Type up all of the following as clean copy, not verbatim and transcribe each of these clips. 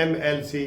MLC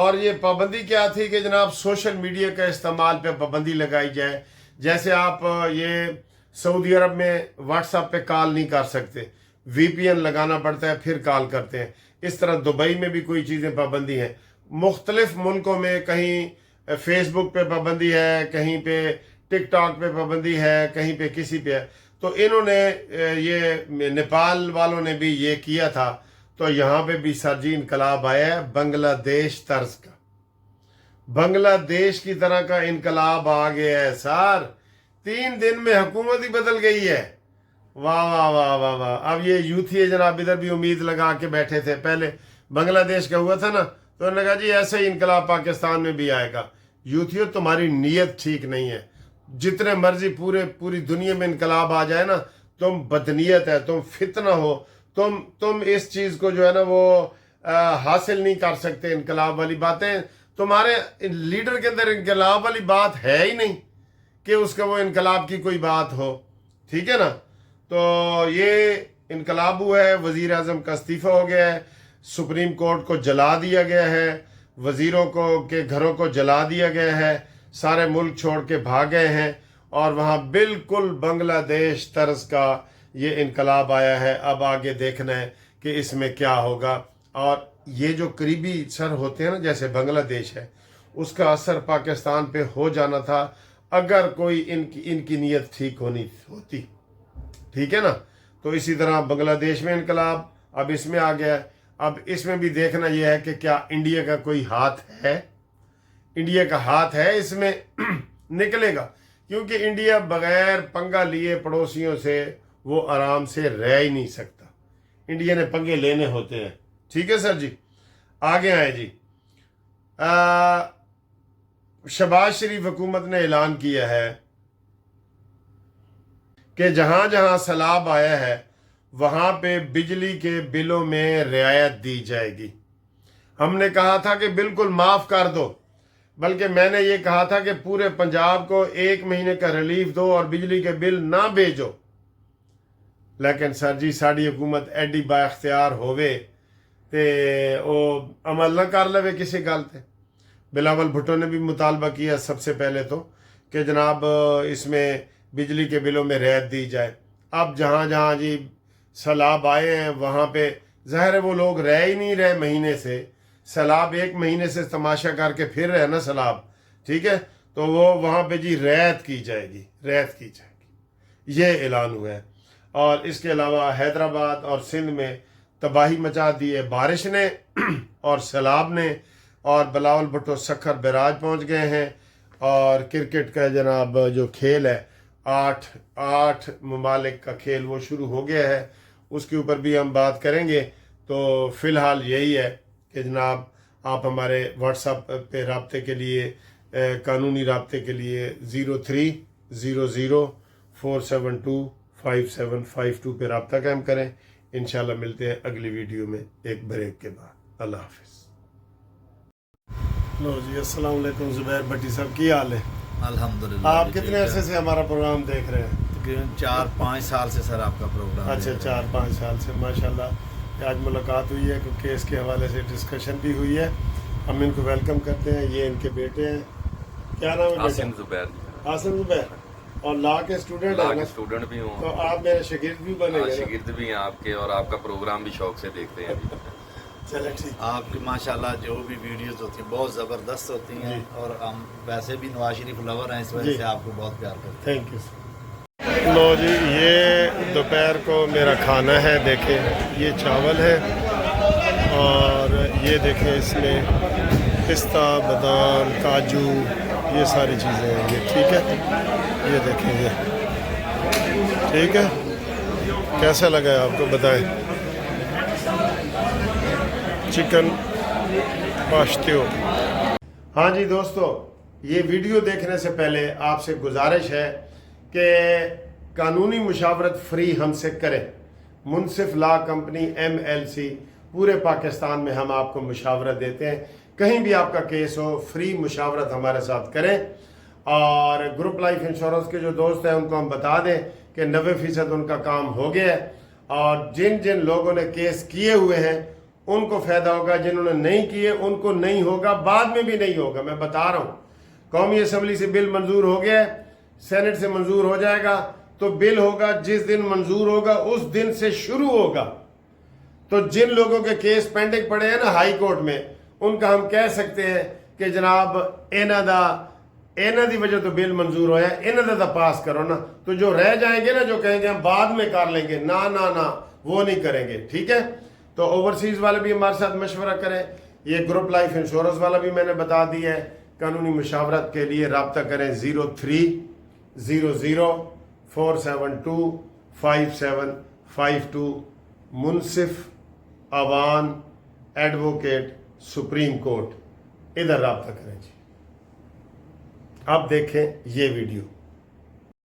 اور یہ پابندی کیا تھی کہ جناب سوشل میڈیا کا استعمال پہ پابندی لگائی جائے. جیسے آپ یہ سعودی عرب میں واٹس ایپ پہ کال نہیں کر سکتے, وی پی این لگانا پڑتا ہے پھر کال کرتے ہیں. اس طرح دبئی میں بھی کوئی چیزیں پابندی ہیں. مختلف ملکوں میں کہیں فیس بک پہ پابندی ہے, کہیں پہ ٹک ٹاک پہ پابندی ہے, کہیں پہ کسی پہ ہے. تو انہوں نے یہ نیپال والوں نے بھی یہ کیا تھا. تو یہاں پہ بھی سر جی انقلاب آیا ہے بنگلہ دیش طرز کا, بنگلہ دیش کی طرح کا انقلاب آ گیا ہے سر. 3 دن میں حکومت ہی بدل گئی ہے. واہ واہ واہ واہ واہ. اب یہ یوتھی ہے جناب ادھر بھی امید لگا کے بیٹھے تھے. پہلے بنگلہ دیش کا ہوا تھا نا, تو انہوں نے کہا جی ایسا ہی انقلاب پاکستان میں بھی آئے گا. یوتھیو تمہاری نیت ٹھیک نہیں ہے. جتنے مرضی پوری دنیا میں انقلاب آ جائے نا, تم بدنیت ہے, تم فتنہ ہو, تم اس چیز کو جو ہے نا وہ حاصل نہیں کر سکتے. انقلاب والی باتیں تمہارے لیڈر کے اندر انقلاب والی بات ہے ہی نہیں کہ اس کا وہ انقلاب کی کوئی بات ہو. ٹھیک ہے نا. تو یہ انقلاب ہوا ہے, وزیر اعظم کا استعفیٰ ہو گیا ہے, سپریم کورٹ کو جلا دیا گیا ہے, وزیروں کو کے گھروں کو جلا دیا گیا ہے, سارے ملک چھوڑ کے بھاگ گئے ہیں, اور وہاں بالکل بنگلہ دیش طرز کا یہ انقلاب آیا ہے. اب آگے دیکھنا ہے کہ اس میں کیا ہوگا. اور یہ جو قریبی سر ہوتے ہیں نا, جیسے بنگلہ دیش ہے, اس کا اثر پاکستان پہ ہو جانا تھا اگر کوئی ان کی نیت ٹھیک ہونی ہوتی. ٹھیک ہے نا. تو اسی طرح بنگلہ دیش میں انقلاب اب اس میں آ گیا ہے. اب اس میں بھی دیکھنا یہ ہے کہ کیا انڈیا کا کوئی ہاتھ ہے. انڈیا کا ہاتھ ہے اس میں, نکلے گا, کیونکہ انڈیا بغیر پنگا لیے پڑوسیوں سے وہ آرام سے رہ ہی نہیں سکتا. انڈیا نے پنگے لینے ہوتے ہیں. ٹھیک ہے سر جی. آگے آئے جی. شہباز شریف حکومت نے اعلان کیا ہے کہ جہاں جہاں سیلاب آیا ہے وہاں پہ بجلی کے بلوں میں رعایت دی جائے گی. ہم نے کہا تھا کہ بالکل معاف کر دو, بلکہ میں نے یہ کہا تھا کہ پورے پنجاب کو 1 مہینے کا ریلیف دو اور بجلی کے بل نہ بھیجو. لیکن سر جی ساری حکومت ایڈی با اختیار ہوئے تے وہ عمل نہ کر لے کسی گل تے. بلاول بھٹو نے بھی مطالبہ کیا سب سے پہلے تو کہ جناب اس میں بجلی کے بلوں میں رعایت دی جائے. اب جہاں جہاں جی سیلاب آئے ہیں وہاں پہ ظاہر ہے وہ لوگ رہ ہی نہیں رہے مہینے سے. سیلاب 1 مہینے سے تماشا کر کے پھر رہے نا سیلاب. ٹھیک ہے. تو وہ وہاں پہ جی رعایت کی جائے گی, رعایت کی جائے گی, یہ اعلان ہوا ہے. اور اس کے علاوہ حیدرآباد اور سندھ میں تباہی مچا دی ہے بارش نے اور سیلاب نے, اور بلاول بھٹو سکھر بیراج پہنچ گئے ہیں. اور کرکٹ کا جناب جو کھیل ہے 8 ممالک کا کھیل وہ شروع ہو گیا ہے, اس کے اوپر بھی ہم بات کریں گے. تو فی الحال یہی ہے کہ جناب آپ ہمارے واٹس ایپ پہ رابطے کے لیے, قانونی رابطے کے لیے 0300472575 پہ رابطہ قائم کریں. انشاءاللہ ملتے ہیں اگلی ویڈیو میں ایک بریک کے بعد. اللہ حافظ. لو جی السلام علیکم زبیر بھٹی صاحب, کی حال ہے؟ الحمدللہ. آپ کتنے عرصے سے ہمارا پروگرام دیکھ رہے ہیں؟ تقریباً 4-5 سال سے سر آپ کا پروگرام. اچھا 4-5 سال سے. ماشاءاللہ آج ملاقات ہوئی ہے کیونکہ اس کے حوالے سے ڈسکشن بھی ہوئی ہے. ہم ان کو ویلکم کرتے ہیں. یہ ان کے بیٹے ہیں, کیا نام ہے؟ عاصم زبیر. عاصم زبیر. اور لا کے اسٹوڈنٹ ہیں. اسٹوڈنٹ بھی ہوں. تو آپ میرے شاگرد بھی بنے گے. شاگرد بھی ہیں آپ کے, اور آپ کا پروگرام بھی شوق سے دیکھتے ہیں. چلے ٹھیک. آپ کی ماشاءاللہ جو بھی ویڈیوز ہوتی ہیں بہت زبردست ہوتی ہیں, اور ہم ویسے بھی نواز شریف لور ہیں, اس وجہ سے آپ کو بہت پیار کرتے ہیں. Thank you. لو جی یہ دوپہر کو میرا کھانا ہے. دیکھیں یہ چاول ہے, اور یہ دیکھیں اس میں پستہ, بادام, کاجو, یہ ساری چیزیں ہیں یہ. ٹھیک ہے. یہ دیکھیں یہ ٹھیک ہے. کیسا لگا آپ کو بتائیں. چکن پاشتیو. ہاں جی دوستو, یہ ویڈیو دیکھنے سے پہلے آپ سے گزارش ہے کہ قانونی مشاورت فری ہم سے کریں. منصف لا کمپنی MLC پورے پاکستان میں ہم آپ کو مشاورت دیتے ہیں. کہیں بھی آپ کا کیس ہو فری مشاورت ہمارے ساتھ کریں. اور گروپ لائف انشورنس کے جو دوست ہیں ان کو ہم بتا دیں کہ 90% ان کا کام ہو گیا ہے. اور جن جن لوگوں نے کیس کیے ہوئے ہیں ان کو فائدہ ہوگا, جنہوں نے نہیں کیے ان کو نہیں ہوگا, بعد میں بھی نہیں ہوگا. میں بتا رہا ہوں, قومی اسمبلی سے بل منظور ہو گیا ہے, سینٹ سے منظور ہو جائے گا, تو بل ہوگا جس دن منظور ہوگا اس دن سے شروع ہوگا. تو جن لوگوں کے کیس پینڈنگ پڑے ہیں نا ہائی کورٹ میں, ان کا ہم کہہ سکتے ہیں کہ جناب اینا دی وجہ تو بل منظور ہویا ہے, اینا دا پاس کرو نا. تو جو رہ جائیں گے نا, جو کہیں گے ہم بعد میں کر لیں گے, نہ وہ نہیں کریں گے. ٹھیک ہے, تو اوورسیز والے بھی ہمارے ساتھ مشورہ کریں. یہ گروپ لائف انشورنس والا بھی میں نے بتا دیا ہے. قانونی مشاورت کے لیے رابطہ کریں 030047255752. منصف اوان ایڈوکیٹ سپریم کورٹ, ادھر رابطہ کریں جی. اب دیکھیں یہ ویڈیو.